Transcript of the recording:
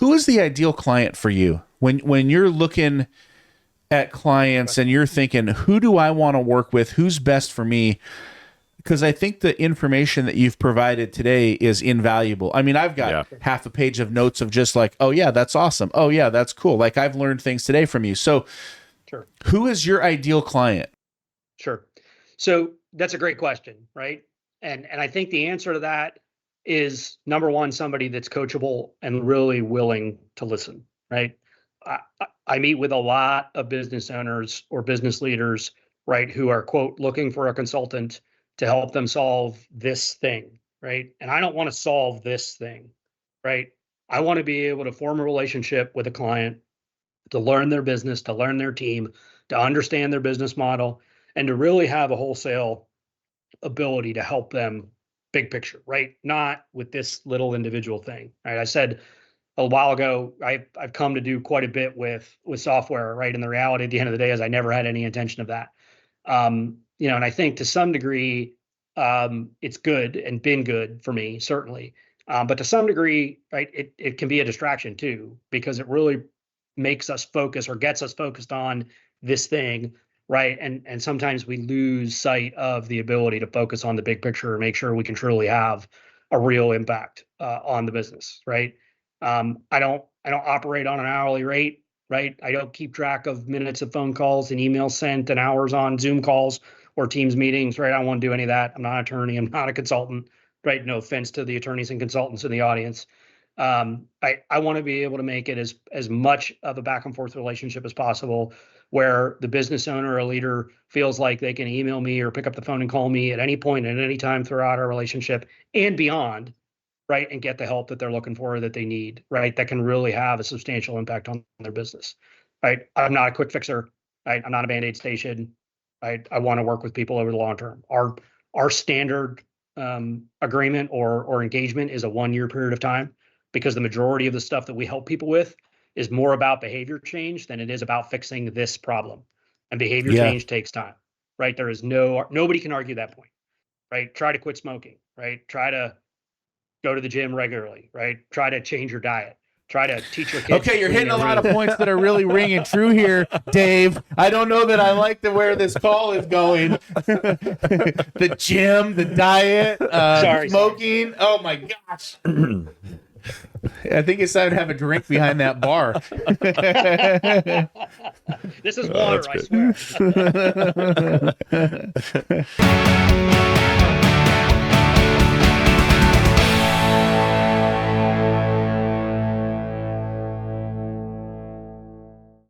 who is the ideal client for you when you're looking at clients and you're thinking, who do I want to work with? Who's best for me? Because I think the information that you've provided today is invaluable. I mean, I've got half a page of notes of just like, oh yeah, that's awesome. Oh yeah, that's cool. Like I've learned things today from you. So sure. Who is your ideal client? Sure. So that's a great question, right? And I think the answer to that is, number one, somebody that's coachable and really willing to listen, right? I meet with a lot of business owners or business leaders, right, who are, quote, looking for a consultant to help them solve this thing, right? And I don't want to solve this thing, right? I want to be able to form a relationship with a client, to learn their business, to learn their team, to understand their business model, and to really have a wholesale ability to help them big picture, right? Not with this little individual thing, right? I said a while ago, I've come to do quite a bit with software, right? And the reality at the end of the day is I never had any intention of that. And I think to some degree, it's good and been good for me, certainly. But to some degree, right, it can be a distraction too, because it really makes us focus or gets us focused on this thing, right? And sometimes we lose sight of the ability to focus on the big picture and make sure we can truly have a real impact on the business, right? I don't operate on an hourly rate, right? I don't keep track of minutes of phone calls and emails sent and hours on Zoom calls or Teams meetings, right? I don't want to do any of that. I'm not an attorney. I'm not a consultant, right? No offense to the attorneys and consultants in the audience. I want to be able to make it as much of a back and forth relationship as possible, where the business owner or leader feels like they can email me or pick up the phone and call me at any point at any time throughout our relationship and beyond, right? And get the help that they're looking for, that they need, right? That can really have a substantial impact on their business, right? I'm not a quick fixer, right? I'm not a Band-Aid station. I want to work with people over the long term. Our standard agreement or engagement is a 1-year period of time, because the majority of the stuff that we help people with is more about behavior change than it is about fixing this problem. And behavior change takes time, right? There is nobody can argue that point, right? Try to quit smoking, right? Try to go to the gym regularly, right? Try to change your diet. Try to teach your kids. Okay, you're hitting a lot of points that are really ringing true here, Dave. I don't know that I like where this call is going. The gym, the diet, smoking. Sorry. Oh my gosh. I think it's time to have a drink behind that bar. This is water, I swear.